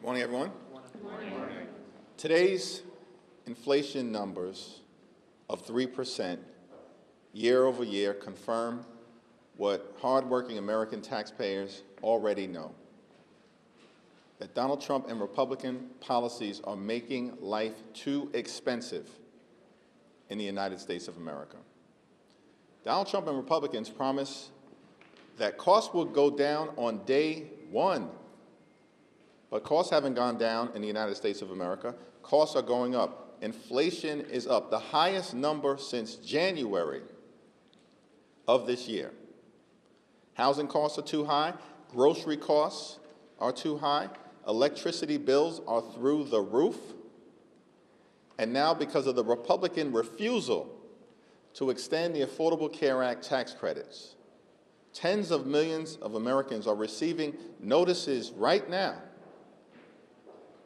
Morning, everyone. Morning. Today's inflation numbers of 3% year over year confirm what hardworking American taxpayers already know, that Donald Trump and Republican policies are making life too expensive in the United States of America. Donald Trump and Republicans promise that costs will go down on day one, but costs haven't gone down in the United States of America. Costs are going up. Inflation is up, the highest number since January of this year. Housing costs are too high. Grocery costs are too high. Electricity bills are through the roof. And now, because of the Republican refusal to extend the Affordable Care Act tax credits, tens of millions of Americans are receiving notices right now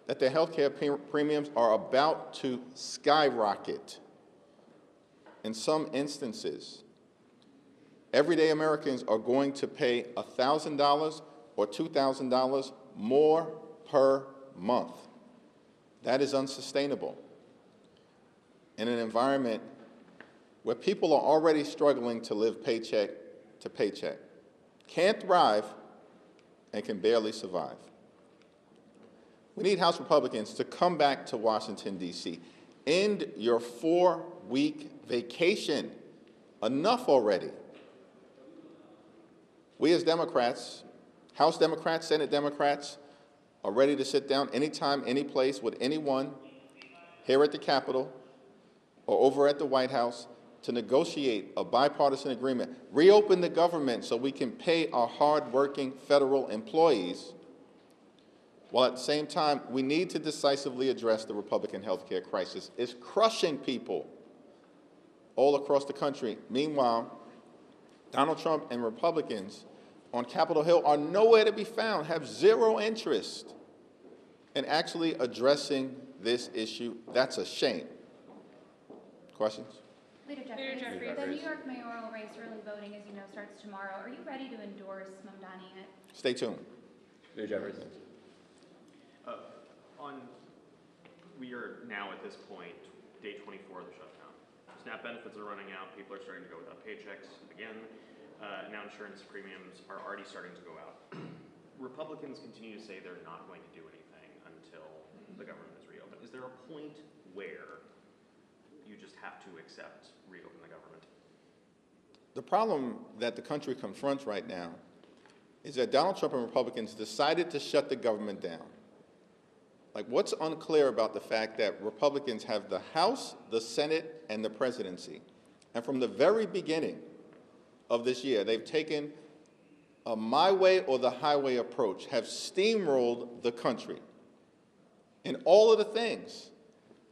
that their health care premiums are about to skyrocket. In some instances, everyday Americans are going to pay $1,000 or $2,000 more per month. That is unsustainable in an environment where people are already struggling to live paycheck to paycheck, can't thrive, and can barely survive. We need House Republicans to come back to Washington, D.C. End your 4-week vacation. Enough already. We as Democrats, House Democrats, Senate Democrats, are ready to sit down anytime, any place with anyone here at the Capitol or over at the White House to negotiate a bipartisan agreement, reopen the government so we can pay our hard-working federal employees, while at the same time, we need to decisively address the Republican health care crisis. It's crushing people all across the country. Meanwhile, Donald Trump and Republicans on Capitol Hill are nowhere to be found, have zero interest in actually addressing this issue. That's a shame. Questions? Leader Jeffries, the New York mayoral race early voting, as you know, starts tomorrow. Are you ready to endorse Mamdani in it? Stay tuned. Leader Jeffries. We are now at this point, day 24 of the shutdown. SNAP benefits are running out. People are starting to go without paychecks again. Now insurance premiums are already starting to go out. Republicans continue to say they're not going to do anything until the government is reopened. Is there a point where you just have to accept reopen the government? The problem that the country confronts right now is that Donald Trump and Republicans decided to shut the government down. Like, what's unclear about the fact that Republicans have the House, the Senate, and the presidency? And from the very beginning of this year, they've taken a my way or the highway approach, have steamrolled the country in all of the things,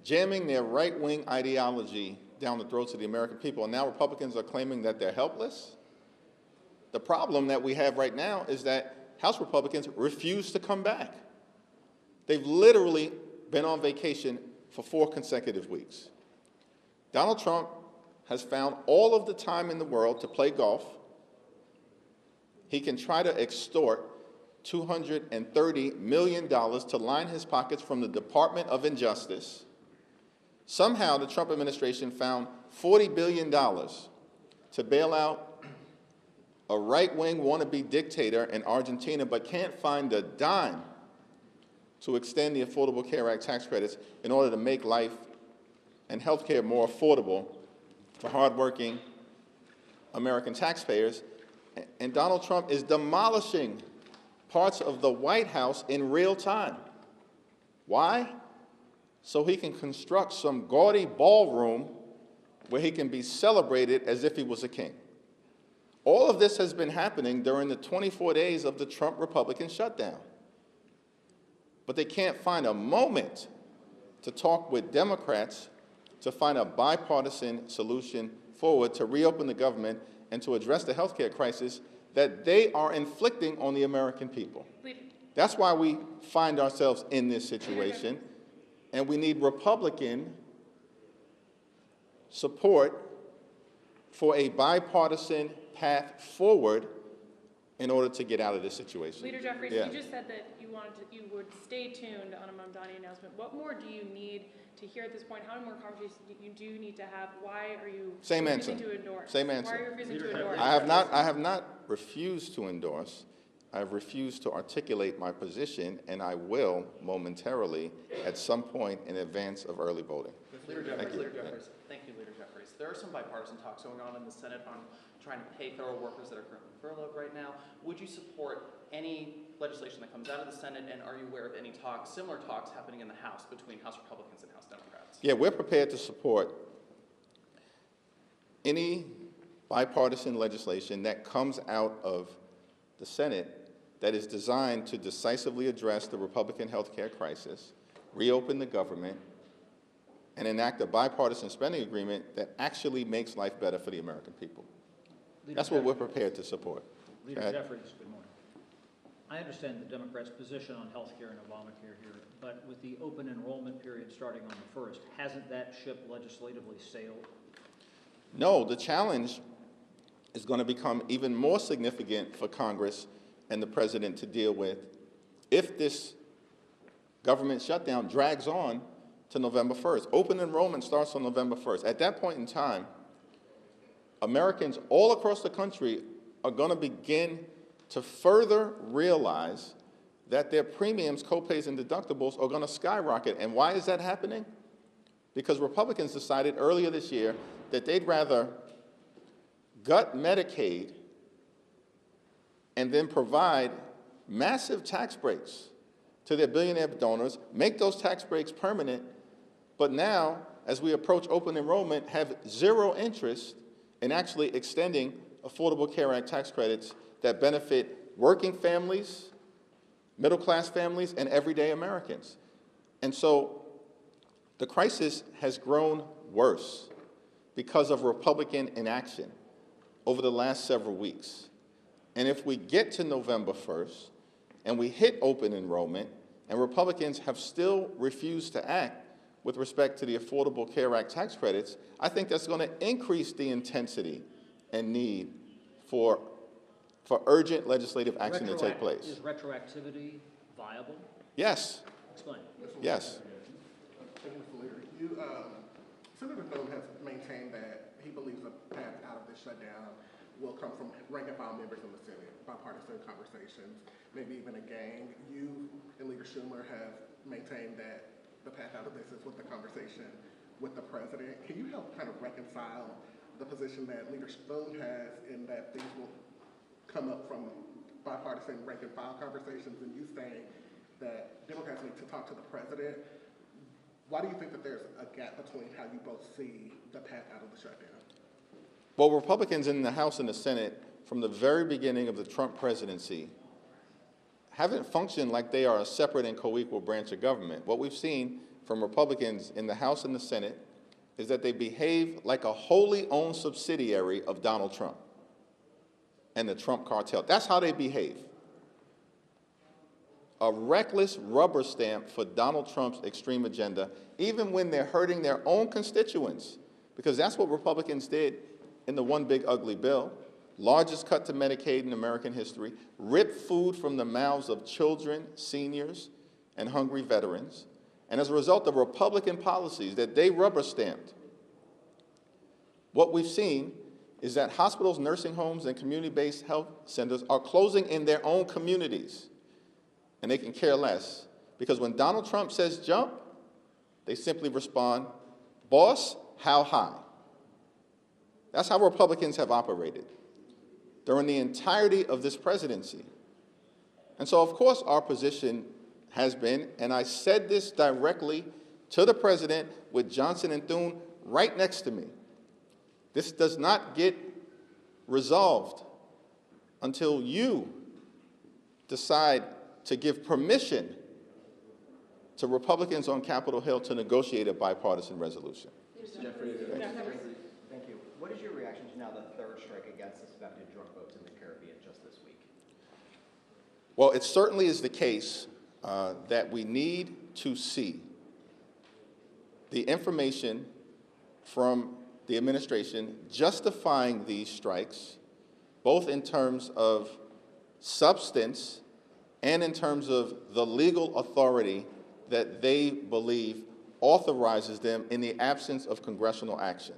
jamming their right-wing ideology down the throats of the American people. And now Republicans are claiming that they're helpless. The problem that we have right now is that House Republicans refuse to come back. They've literally been on vacation for 4 consecutive weeks. Donald Trump has found all of the time in the world to play golf. He can try to extort $230 million to line his pockets from the Department of Injustice. Somehow the Trump administration found $40 billion to bail out a right-wing wannabe dictator in Argentina, but can't find a dime to extend the Affordable Care Act tax credits in order to make life and health care more affordable for hardworking American taxpayers. And Donald Trump is demolishing parts of the White House in real time. Why? So he can construct some gaudy ballroom where he can be celebrated as if he was a king. All of this has been happening during the 24 days of the Trump Republican shutdown. But they can't find a moment to talk with Democrats to find a bipartisan solution forward to reopen the government and to address the health care crisis that they are inflicting on the American people. That's why we find ourselves in this situation, and we need Republican support for a bipartisan path forward in order to get out of this situation. Leader Jeffries, Yeah. you just said that you would stay tuned on a Mamdani announcement. What more do you need to hear at this point? How many more conversations do you need to have? Why are you Same refusing answer. to endorse? Same answer. Why are you refusing to endorse? I have not refused to endorse. I've refused to articulate my position, and I will momentarily at some point in advance of early voting. Leader Jeffries, you. Leader Jeffries. Thank you, Leader Jeffries. There are some bipartisan talks going on in the Senate on trying to pay federal workers that are currently furloughed right now. Would you support any legislation that comes out of the Senate, and are you aware of any talks, similar talks happening in the House between House Republicans and House Democrats? Yeah, we're prepared to support any bipartisan legislation that comes out of the Senate that is designed to decisively address the Republican health care crisis, reopen the government, and enact a bipartisan spending agreement that actually makes life better for the American people. That's what we're prepared to support. Leader Jeffries, good morning. I understand the Democrats' position on health care and Obamacare here, but with the open enrollment period starting on the 1st, hasn't that ship legislatively sailed? No, the challenge is going to become even more significant for Congress and the President to deal with if this government shutdown drags on to November 1st. Open enrollment starts on November 1st. At that point in time, Americans all across the country are going to begin to further realize that their premiums, copays, and deductibles are going to skyrocket. And why is that happening? Because Republicans decided earlier this year that they'd rather gut Medicaid and then provide massive tax breaks to their billionaire donors, make those tax breaks permanent, but now, as we approach open enrollment, have zero interest in actually extending Affordable Care Act tax credits that benefit working families, middle-class families, and everyday Americans. And so the crisis has grown worse because of Republican inaction over the last several weeks. And if we get to November 1st and we hit open enrollment and Republicans have still refused to act with respect to the Affordable Care Act tax credits, I think that's going to increase the intensity and need for urgent legislative action to take place. Is retroactivity viable? Yes. Explain. Yes. Thank you, Mr. Leader. Senator Thune has maintained that he believes a path out of this shutdown will come from rank and file members in the Senate, bipartisan conversations, maybe even a gang. You and Leader Schumer have maintained that the path out of this is with the conversation with the president. Can you help kind of reconcile the position that Leader Thune has in that things will come up from bipartisan rank and file conversations, and you saying that Democrats need to talk to the president? Why do you think that there's a gap between how you both see the path out of the shutdown? Well, Republicans in the House and the Senate, from the very beginning of the Trump presidency, haven't functioned like they are a separate and co-equal branch of government. What we've seen from Republicans in the House and the Senate is that they behave like a wholly owned subsidiary of Donald Trump and the Trump cartel. That's how they behave. A reckless rubber stamp for Donald Trump's extreme agenda, even when they're hurting their own constituents, because that's what Republicans did in the One Big Ugly Bill. Largest cut to Medicaid in American history, ripped food from the mouths of children, seniors, and hungry veterans. And as a result of Republican policies that they rubber stamped, what we've seen is that hospitals, nursing homes, and community-based health centers are closing in their own communities. And they can care less, because when Donald Trump says jump, they simply respond, boss, how high? That's how Republicans have operated during the entirety of this presidency. And so, of course, our position has been, and I said this directly to the president with Johnson and Thune right next to me, this does not get resolved until you decide to give permission to Republicans on Capitol Hill to negotiate a bipartisan resolution. Jeffries. Thank you. What is your reaction to now the third strike against suspected drug boats in the Caribbean just this week? Well, it certainly is the case that we need to see the information from the administration justifying these strikes, both in terms of substance and in terms of the legal authority that they believe authorizes them in the absence of congressional action.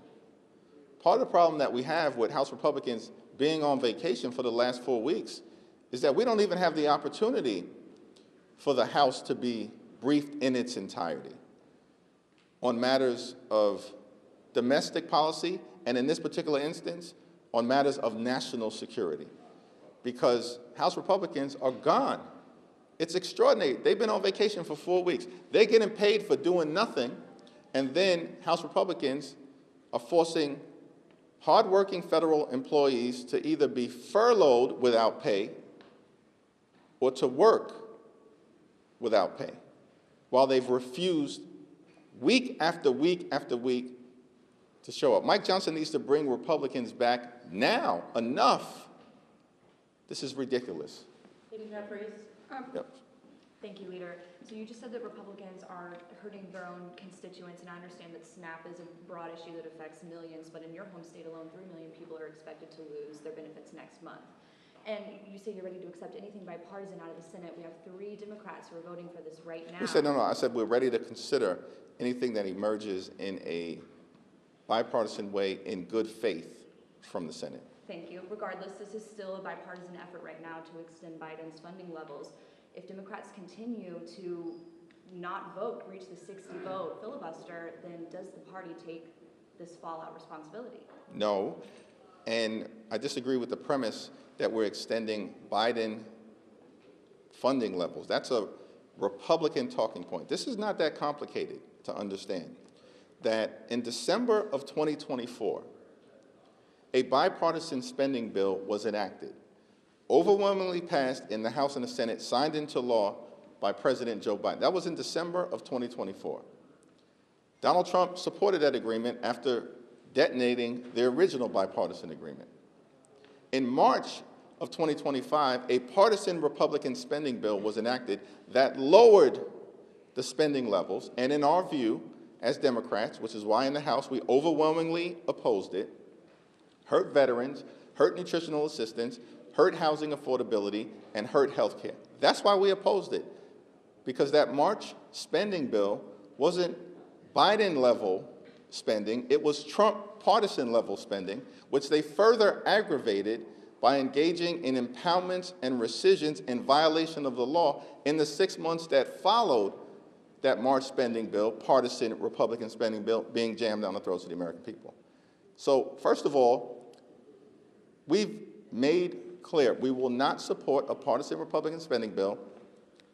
Part of the problem that we have with House Republicans being on vacation for the last 4 weeks is that we don't even have the opportunity for the House to be briefed in its entirety on matters of domestic policy, and in this particular instance, on matters of national security, because House Republicans are gone. It's extraordinary. They've been on vacation for 4 weeks. They're getting paid for doing nothing, and then House Republicans are forcing hardworking federal employees to either be furloughed without pay or to work without pay, while they've refused week after week after week to show up. Mike Johnson needs to bring Republicans back now. Enough. This is ridiculous. Leader Jeffries. Yep. Thank you, Leader. So you just said that Republicans are hurting their own constituents, and I understand that SNAP is a broad issue that affects millions, but in your home state alone, 3 million people are expected to lose their benefits next month. And you say you're ready to accept anything bipartisan out of the Senate. We have 3 Democrats who are voting for this right now. We said, no, I said we're ready to consider anything that emerges in a bipartisan way in good faith from the Senate. Thank you. Regardless, this is still a bipartisan effort right now to extend Biden's funding levels. If Democrats continue to not vote, reach the 60-vote filibuster, then does the party take this fallout responsibility? No, and I disagree with the premise that we're extending Biden funding levels. That's a Republican talking point. This is not that complicated to understand. That in December of 2024, a bipartisan spending bill was enacted, overwhelmingly passed in the House and the Senate, signed into law by President Joe Biden. That was in December of 2024. Donald Trump supported that agreement after detonating the original bipartisan agreement. In March of 2025, a partisan Republican spending bill was enacted that lowered the spending levels, and in our view, as Democrats, which is why in the House we overwhelmingly opposed it, hurt veterans, hurt nutritional assistance, hurt housing affordability, and hurt health care. That's why we opposed it, because that March spending bill wasn't Biden-level spending, it was Trump partisan-level spending, which they further aggravated by engaging in impoundments and rescissions in violation of the law in the 6 months that followed that March spending bill, partisan Republican spending bill, being jammed down the throats of the American people. So, first of all, we've made clear we will not support a partisan Republican spending bill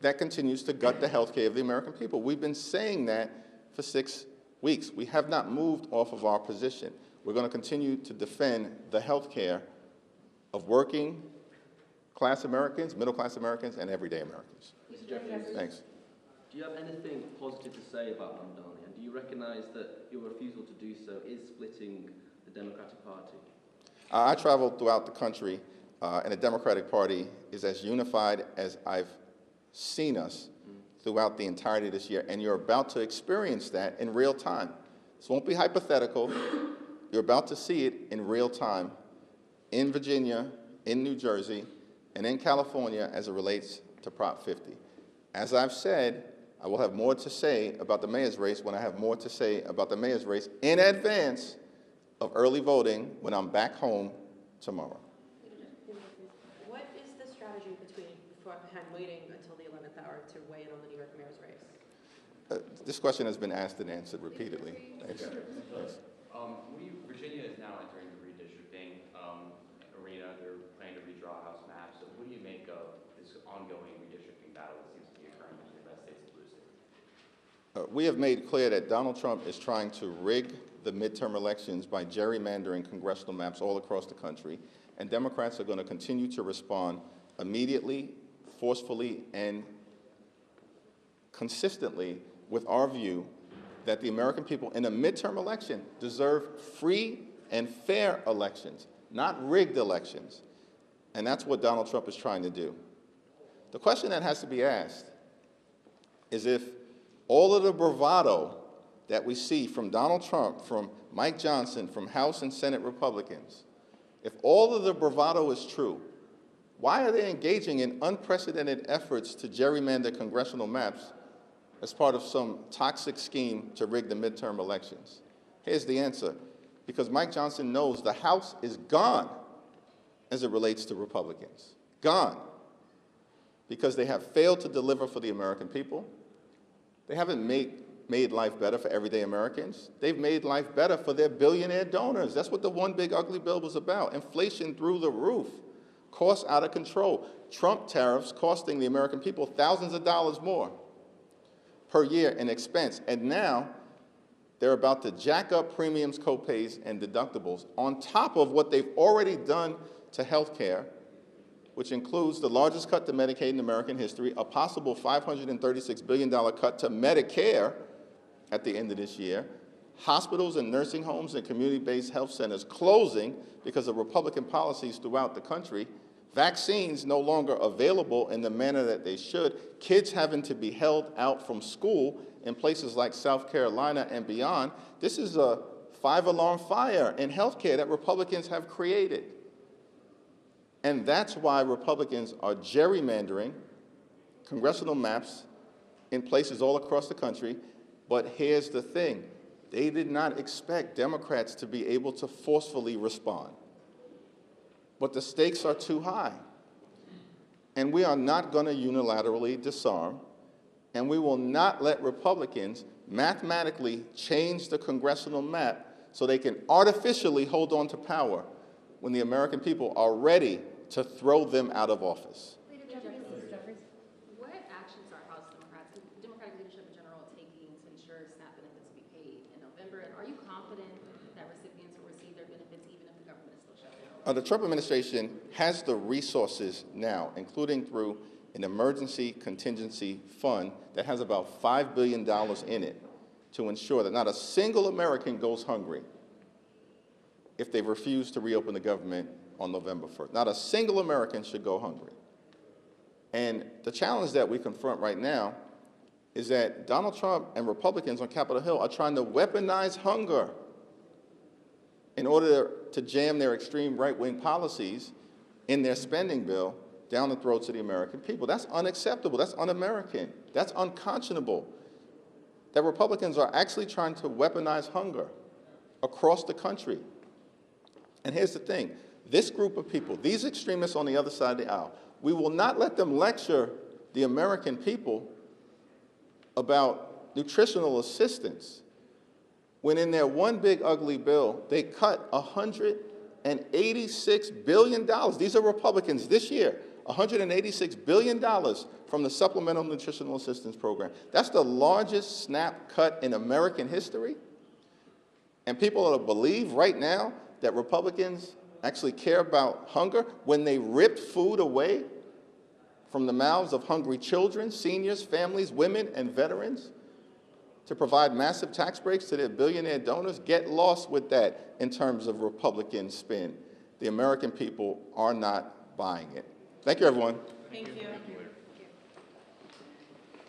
that continues to gut the health care of the American people. We've been saying that for 6 weeks. We have not moved off of our position. We're going to continue to defend the health care of working class Americans, middle class Americans, and everyday Americans. Mr. Jeffries, Thanks. do you have anything positive to say about Mamdani? And do you recognise that your refusal to do so is splitting the Democratic Party? I traveled throughout the country, and the Democratic Party is as unified as I've seen us throughout the entirety of this year, and you're about to experience that in real time. This won't be hypothetical. You're about to see it in real time in Virginia, in New Jersey, and in California as it relates to Prop 50. As I've said, I will have more to say about the mayor's race when I have more to say about the mayor's race in advance of early voting when I'm back home tomorrow. What is the strategy behind waiting until the 11th hour to weigh in on the New York mayor's race? This question has been asked and answered repeatedly. Thanks. Thanks. Virginia is now entering the redistricting arena. They're planning to redraw House maps. So what do you make of this ongoing redistricting battle that seems to be occurring between the red states and blue states? We have made clear that Donald Trump is trying to rig the midterm elections by gerrymandering congressional maps all across the country, and Democrats are going to continue to respond immediately, forcefully, and consistently with our view that the American people in a midterm election deserve free and fair elections, not rigged elections. And that's what Donald Trump is trying to do. The question that has to be asked is if all of the bravado that we see from Donald Trump, from Mike Johnson, from House and Senate Republicans, if all of the bravado is true, Why are they engaging in unprecedented efforts to gerrymander congressional maps as part of some toxic scheme to rig the midterm elections? Here's the answer. Because Mike Johnson knows the House is gone as it relates to Republicans. Gone. Because they have failed to deliver for the American people. They haven't made life better for everyday Americans. They've made life better for their billionaire donors. That's what the one big ugly bill was about. Inflation through the roof. Costs out of control. Trump tariffs costing the American people thousands of dollars more per year in expense. And now they're about to jack up premiums, copays, and deductibles on top of what they've already done to health care, which includes the largest cut to Medicaid in American history, a possible $536 billion cut to Medicare at the end of this year, hospitals and nursing homes and community-based health centers closing because of Republican policies throughout the country, vaccines no longer available in the manner that they should, kids having to be held out from school in places like South Carolina and beyond. This is a five-alarm fire in healthcare that Republicans have created. And that's why Republicans are gerrymandering congressional maps in places all across the country. But here's the thing. They did not expect Democrats to be able to forcefully respond. But the stakes are too high. And we are not going to unilaterally disarm, and we will not let Republicans mathematically change the congressional map so they can artificially hold on to power when the American people are ready to throw them out of office. Leader Jeffries, what actions are House Democrats, the Democratic leadership in general, taking to ensure SNAP benefits be paid in November? And are you confident that recipients will receive their benefits even if the government is still shut down? The Trump administration has the resources now, including through an emergency contingency fund that has about $5 billion in it, to ensure that not a single American goes hungry if they refuse to reopen the government on November 1st. Not a single American should go hungry. And the challenge that we confront right now is that Donald Trump and Republicans on Capitol Hill are trying to weaponize hunger in order to jam their extreme right-wing policies in their spending bill down the throats of the American people. That's unacceptable. That's un-American. That's unconscionable. That Republicans are actually trying to weaponize hunger across the country. And here's the thing. This group of people, these extremists on the other side of the aisle, we will not let them lecture the American people about nutritional assistance when in their one big ugly bill, they cut $186 billion. These are Republicans this year, $186 billion from the Supplemental Nutritional Assistance Program. That's the largest SNAP cut in American history. And people believe right now that Republicans actually care about hunger when they ripped food away from the mouths of hungry children, seniors, families, women, and veterans to provide massive tax breaks to their billionaire donors. Get lost with that in terms of Republican spin. The American people are not buying it. Thank you, everyone. Thank you.